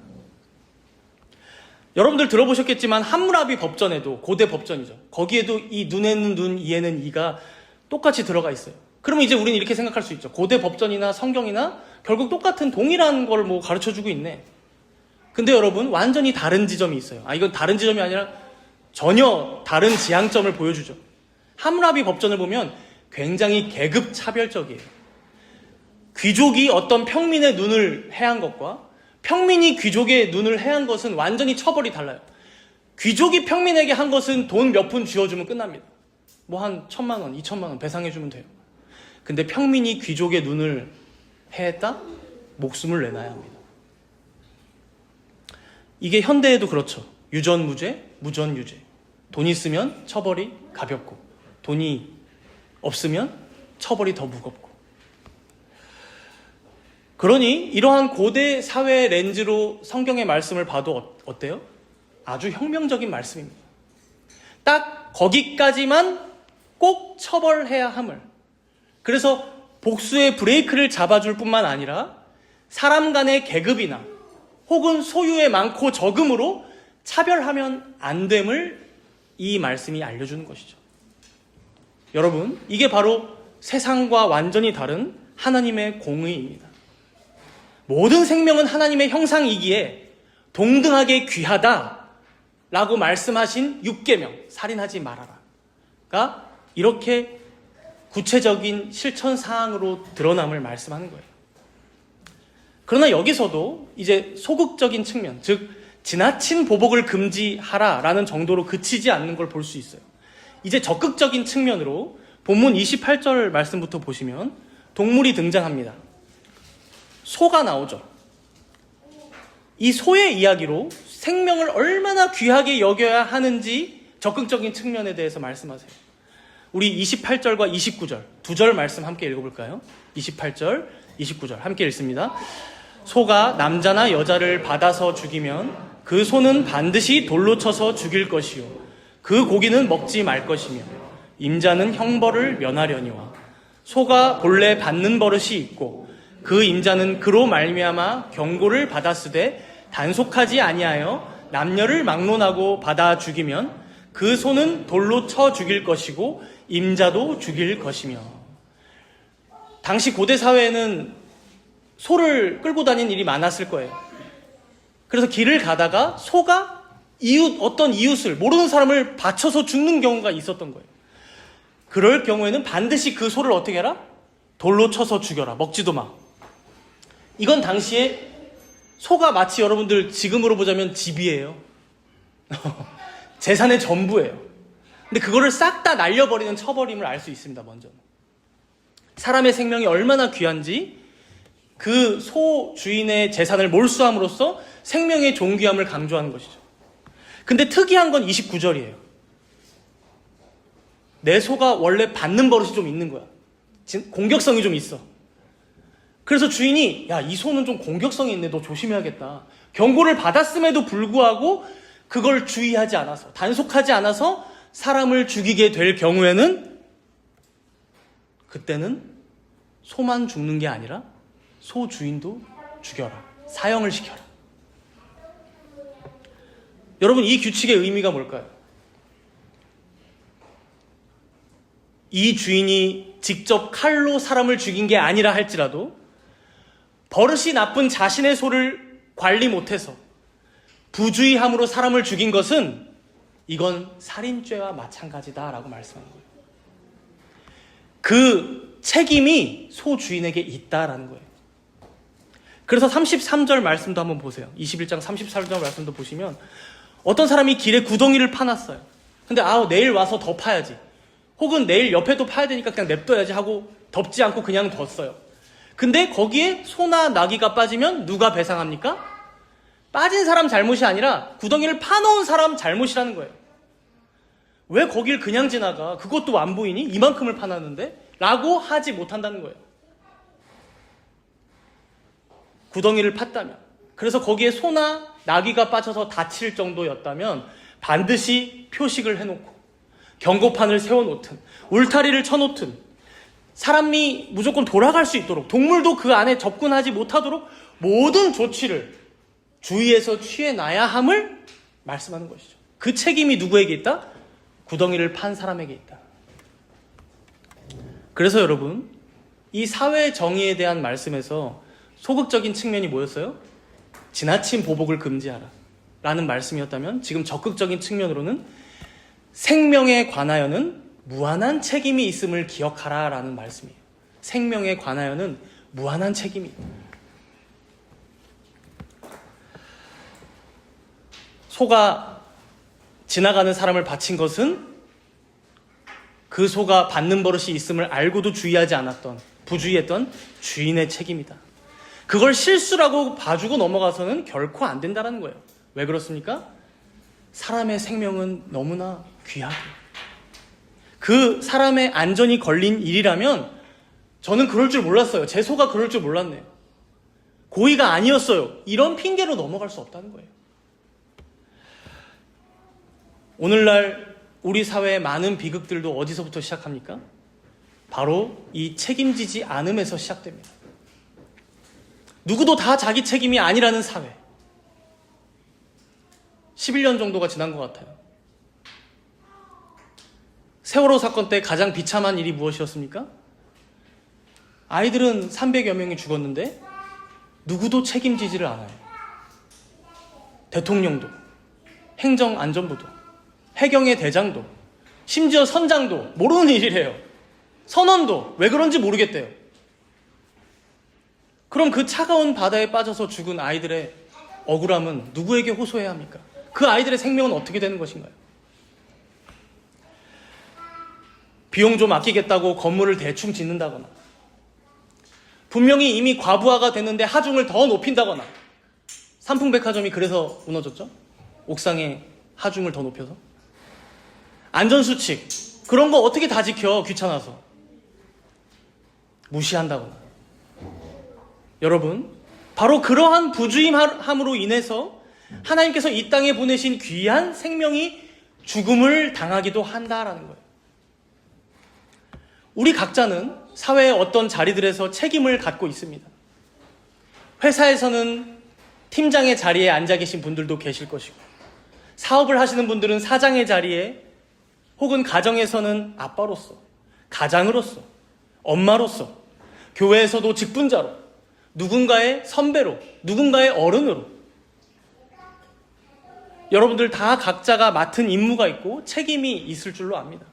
여러분들 들어보셨겠지만 함무라비 법전에도, 고대 법전이죠. 거기에도 이 눈에는 눈, 이에는 이가 똑같이 들어가 있어요. 그러면 이제 우리는 이렇게 생각할 수 있죠. 고대 법전이나 성경이나 결국 똑같은 동일한 걸 가르쳐주고 있네. 근데 여러분, 완전히 다른 지점이 있어요. 이건 다른 지점이 아니라 전혀 다른 지향점을 보여주죠. 함무라비 법전을 보면 굉장히 계급 차별적이에요. 귀족이 어떤 평민의 눈을 해한 것과 평민이 귀족의 눈을 해한 것은 완전히 처벌이 달라요. 귀족이 평민에게 한 것은 돈 몇 푼 쥐어주면 끝납니다. 한 1,000만 원, 2,000만 원 배상해주면 돼요. 근데 평민이 귀족의 눈을 해했다? 목숨을 내놔야 합니다. 이게 현대에도 그렇죠. 유전무죄, 무전유죄. 돈 있으면 처벌이 가볍고 돈이 없으면 처벌이 더 무겁고. 그러니 이러한 고대 사회의 렌즈로 성경의 말씀을 봐도 어때요? 아주 혁명적인 말씀입니다. 딱 거기까지만 꼭 처벌해야 함을. 그래서 복수의 브레이크를 잡아줄 뿐만 아니라 사람 간의 계급이나 혹은 소유의 많고 적음으로 차별하면 안 됨을 이 말씀이 알려주는 것이죠. 여러분, 이게 바로 세상과 완전히 다른 하나님의 공의입니다. 모든 생명은 하나님의 형상이기에 동등하게 귀하다라고 말씀하신 6계명, 살인하지 말아라가 이렇게 구체적인 실천 사항으로 드러남을 말씀하는 거예요. 그러나 여기서도 이제 소극적인 측면, 즉 지나친 보복을 금지하라라는 정도로 그치지 않는 걸 볼 수 있어요. 이제 적극적인 측면으로 본문 28절 말씀부터 보시면 동물이 등장합니다. 소가 나오죠. 이 소의 이야기로 생명을 얼마나 귀하게 여겨야 하는지 적극적인 측면에 대해서 말씀하세요. 우리 28절과 29절 두 절 말씀 함께 읽어볼까요? 28절, 29절 함께 읽습니다. 소가 남자나 여자를 받아서 죽이면 그 소는 반드시 돌로 쳐서 죽일 것이요 그 고기는 먹지 말 것이며 임자는 형벌을 면하려니와 소가 본래 받는 버릇이 있고 그 임자는 그로 말미암아 경고를 받았으되 단속하지 아니하여 남녀를 막론하고 받아 죽이면 그 소는 돌로 쳐 죽일 것이고 임자도 죽일 것이며. 당시 고대 사회에는 소를 끌고 다니는 일이 많았을 거예요. 그래서 길을 가다가 소가 어떤 이웃을, 모르는 사람을 받쳐서 죽는 경우가 있었던 거예요. 그럴 경우에는 반드시 그 소를 어떻게 해라? 돌로 쳐서 죽여라. 먹지도 마. 이건 당시에 소가 마치 여러분들 지금으로 보자면 집이에요. 재산의 전부예요. 근데 그거를 싹 다 날려버리는 처벌임을 알 수 있습니다. 먼저 사람의 생명이 얼마나 귀한지 그 소 주인의 재산을 몰수함으로써 생명의 존귀함을 강조하는 것이죠. 근데 특이한 건 29절이에요. 내 소가 원래 받는 버릇이 좀 있는 거야. 공격성이 좀 있어. 그래서 주인이 이 소는 좀 공격성이 있네. 너 조심해야겠다. 경고를 받았음에도 불구하고 그걸 주의하지 않아서, 단속하지 않아서 사람을 죽이게 될 경우에는 그때는 소만 죽는 게 아니라 소 주인도 죽여라 사형을 시켜라. 여러분, 이 규칙의 의미가 뭘까요? 이 주인이 직접 칼로 사람을 죽인 게 아니라 할지라도 버릇이 나쁜 자신의 소를 관리 못해서 부주의함으로 사람을 죽인 것은 이건 살인죄와 마찬가지다라고 말씀하는 거예요. 그 책임이 소 주인에게 있다라는 거예요. 그래서 33절 말씀도 한번 보세요. 21장 33절 말씀도 보시면 어떤 사람이 길에 구덩이를 파놨어요. 근데 내일 와서 더 파야지. 혹은 내일 옆에도 파야 되니까 그냥 냅둬야지 하고 덮지 않고 그냥 뒀어요. 근데 거기에 소나 나귀가 빠지면 누가 배상합니까? 빠진 사람 잘못이 아니라 구덩이를 파놓은 사람 잘못이라는 거예요. 왜 거길 그냥 지나가? 그것도 안 보이니? 이만큼을 파놨는데? 라고 하지 못한다는 거예요. 구덩이를 팠다면, 그래서 거기에 소나 나귀가 빠져서 다칠 정도였다면 반드시 표식을 해놓고 경고판을 세워놓든 울타리를 쳐놓든 사람이 무조건 돌아갈 수 있도록, 동물도 그 안에 접근하지 못하도록 모든 조치를 주위에서 취해놔야 함을 말씀하는 것이죠. 그 책임이 누구에게 있다? 구덩이를 판 사람에게 있다. 그래서 여러분, 이 사회 정의에 대한 말씀에서 소극적인 측면이 뭐였어요? 지나친 보복을 금지하라 라는 말씀이었다면, 지금 적극적인 측면으로는 생명에 관하여는 무한한 책임이 있음을 기억하라 라는 말씀이에요. 생명에 관하여는 무한한 책임이 있다. 소가 지나가는 사람을 바친 것은 그 소가 받는 버릇이 있음을 알고도 주의하지 않았던, 부주의했던 주인의 책임이다. 그걸 실수라고 봐주고 넘어가서는 결코 안 된다는 거예요. 왜 그렇습니까? 사람의 생명은 너무나 귀하고, 그 사람의 안전이 걸린 일이라면 저는 그럴 줄 몰랐어요. 제 소가 그럴 줄 몰랐네요. 고의가 아니었어요. 이런 핑계로 넘어갈 수 없다는 거예요. 오늘날 우리 사회의 많은 비극들도 어디서부터 시작합니까? 바로 이 책임지지 않음에서 시작됩니다. 누구도 다 자기 책임이 아니라는 사회. 11년 정도가 지난 것 같아요. 세월호 사건 때 가장 비참한 일이 무엇이었습니까? 아이들은 300여 명이 죽었는데 누구도 책임지지를 않아요. 대통령도, 행정안전부도, 해경의 대장도, 심지어 선장도 모르는 일이래요. 선원도 왜 그런지 모르겠대요. 그럼 그 차가운 바다에 빠져서 죽은 아이들의 억울함은 누구에게 호소해야 합니까? 그 아이들의 생명은 어떻게 되는 것인가요? 비용 좀 아끼겠다고 건물을 대충 짓는다거나, 분명히 이미 과부하가 됐는데 하중을 더 높인다거나, 삼풍백화점이 그래서 무너졌죠? 옥상에 하중을 더 높여서. 안전수칙, 그런 거 어떻게 다 지켜? 귀찮아서. 무시한다거나. 여러분, 바로 그러한 부주의함으로 인해서 하나님께서 이 땅에 보내신 귀한 생명이 죽음을 당하기도 한다라는 거예요. 우리 각자는 사회의 어떤 자리들에서 책임을 갖고 있습니다. 회사에서는 팀장의 자리에 앉아 계신 분들도 계실 것이고, 사업을 하시는 분들은 사장의 자리에, 혹은 가정에서는 아빠로서, 가장으로서, 엄마로서, 교회에서도 직분자로, 누군가의 선배로, 누군가의 어른으로, 여러분들 다 각자가 맡은 임무가 있고 책임이 있을 줄로 압니다.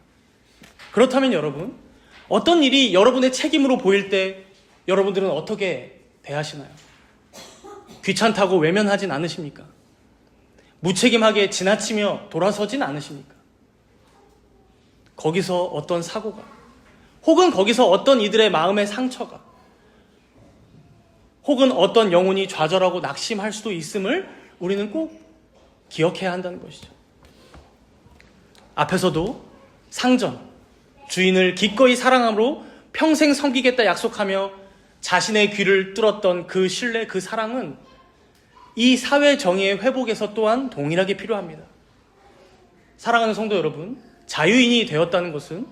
그렇다면 여러분, 어떤 일이 여러분의 책임으로 보일 때 여러분들은 어떻게 대하시나요? 귀찮다고 외면하진 않으십니까? 무책임하게 지나치며 돌아서진 않으십니까? 거기서 어떤 사고가, 혹은 거기서 어떤 이들의 마음의 상처가, 혹은 어떤 영혼이 좌절하고 낙심할 수도 있음을 우리는 꼭 기억해야 한다는 것이죠. 앞에서도 상전, 주인을 기꺼이 사랑함으로 평생 섬기겠다 약속하며 자신의 귀를 뚫었던 그 신뢰, 그 사랑은 이 사회 정의의 회복에서 또한 동일하게 필요합니다. 사랑하는 성도 여러분, 자유인이 되었다는 것은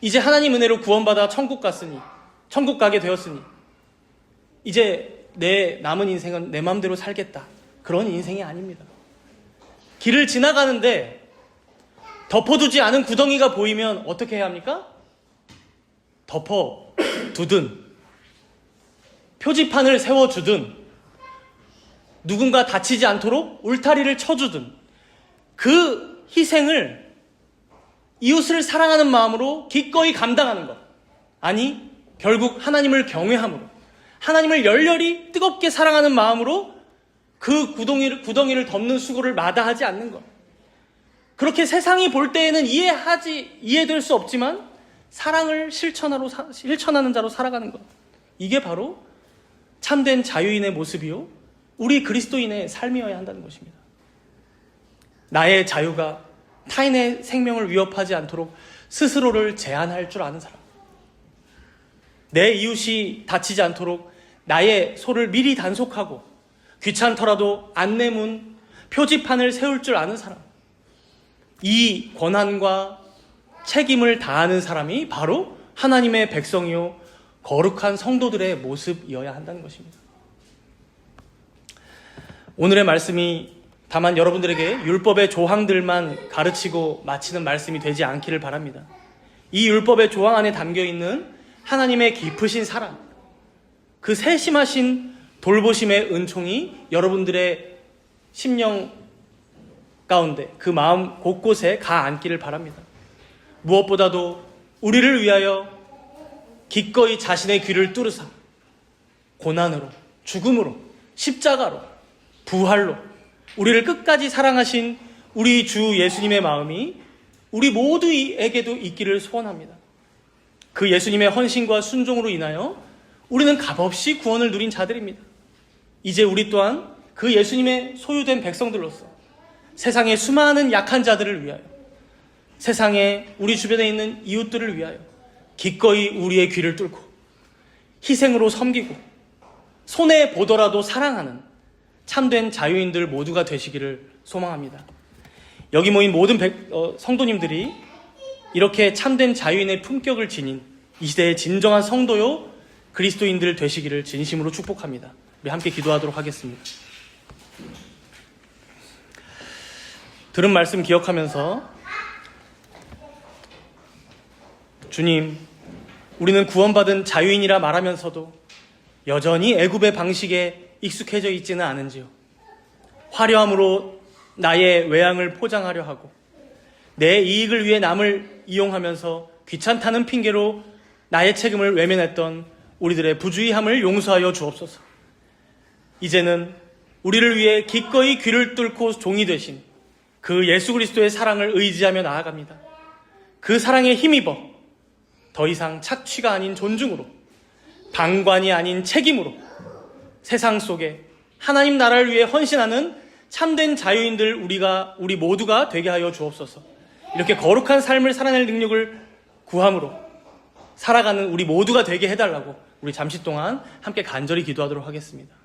이제 하나님 은혜로 구원받아 천국 갔으니, 천국 가게 되었으니 이제 내 남은 인생은 내 마음대로 살겠다. 그런 인생이 아닙니다. 길을 지나가는데 덮어두지 않은 구덩이가 보이면 어떻게 해야 합니까? 덮어두든 표지판을 세워주든 누군가 다치지 않도록 울타리를 쳐주든 그 희생을 이웃을 사랑하는 마음으로 기꺼이 감당하는 것. 아니, 결국 하나님을 경외함으로, 하나님을 열렬히 뜨겁게 사랑하는 마음으로 그 구덩이를 덮는 수고를 마다하지 않는 것. 그렇게 세상이 볼 때에는 이해될 수 없지만 사랑을 실천하는 자로 살아가는 것. 이게 바로 참된 자유인의 모습이요, 우리 그리스도인의 삶이어야 한다는 것입니다. 나의 자유가 타인의 생명을 위협하지 않도록 스스로를 제한할 줄 아는 사람. 내 이웃이 다치지 않도록 나의 소를 미리 단속하고 귀찮더라도 안내문, 표지판을 세울 줄 아는 사람. 이 권한과 책임을 다하는 사람이 바로 하나님의 백성이요 거룩한 성도들의 모습이어야 한다는 것입니다. 오늘의 말씀이 다만 여러분들에게 율법의 조항들만 가르치고 마치는 말씀이 되지 않기를 바랍니다. 이 율법의 조항 안에 담겨있는 하나님의 깊으신 사랑, 그 세심하신 돌보심의 은총이 여러분들의 심령 가운데 그 마음 곳곳에 가앉기를 바랍니다. 무엇보다도 우리를 위하여 기꺼이 자신의 귀를 뚫으사 고난으로, 죽음으로, 십자가로, 부활로 우리를 끝까지 사랑하신 우리 주 예수님의 마음이 우리 모두에게도 있기를 소원합니다. 그 예수님의 헌신과 순종으로 인하여 우리는 값없이 구원을 누린 자들입니다. 이제 우리 또한 그 예수님의 소유된 백성들로서 세상의 수많은 약한 자들을 위하여, 세상에 우리 주변에 있는 이웃들을 위하여 기꺼이 우리의 귀를 뚫고 희생으로 섬기고 손해 보더라도 사랑하는 참된 자유인들 모두가 되시기를 소망합니다. 여기 모인 모든 성도님들이 이렇게 참된 자유인의 품격을 지닌 이 시대의 진정한 성도요 그리스도인들 되시기를 진심으로 축복합니다. 우리 함께 기도하도록 하겠습니다. 들은 말씀 기억하면서, 주님, 우리는 구원받은 자유인이라 말하면서도 여전히 애굽의 방식에 익숙해져 있지는 않은지요. 화려함으로 나의 외양을 포장하려 하고 내 이익을 위해 남을 이용하면서 귀찮다는 핑계로 나의 책임을 외면했던 우리들의 부주의함을 용서하여 주옵소서. 이제는 우리를 위해 기꺼이 귀를 뚫고 종이 되신 그 예수 그리스도의 사랑을 의지하며 나아갑니다. 그 사랑에 힘입어 더 이상 착취가 아닌 존중으로, 방관이 아닌 책임으로 세상 속에 하나님 나라를 위해 헌신하는 참된 자유인들 우리 모두가 되게 하여 주옵소서. 이렇게 거룩한 삶을 살아낼 능력을 구함으로 살아가는 우리 모두가 되게 해달라고 우리 잠시 동안 함께 간절히 기도하도록 하겠습니다.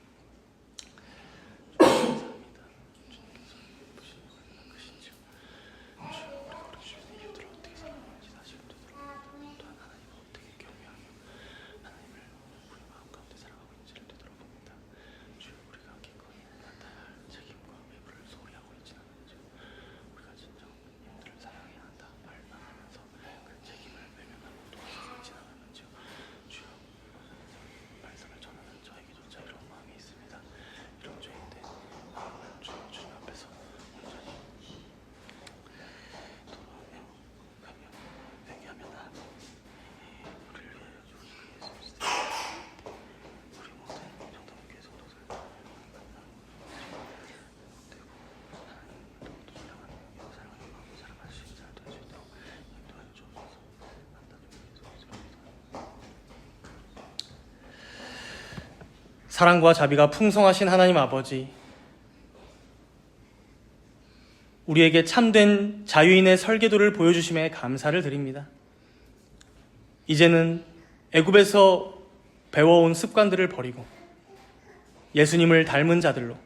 사랑과 자비가 풍성하신 하나님 아버지, 우리에게 참된 자유인의 설계도를 보여주심에 감사를 드립니다. 이제는 애굽에서 배워온 습관들을 버리고 예수님을 닮은 자들로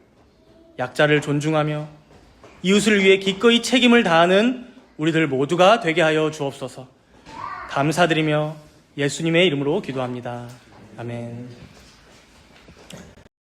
약자를 존중하며 이웃을 위해 기꺼이 책임을 다하는 우리들 모두가 되게 하여 주옵소서. 감사드리며 예수님의 이름으로 기도합니다. 아멘.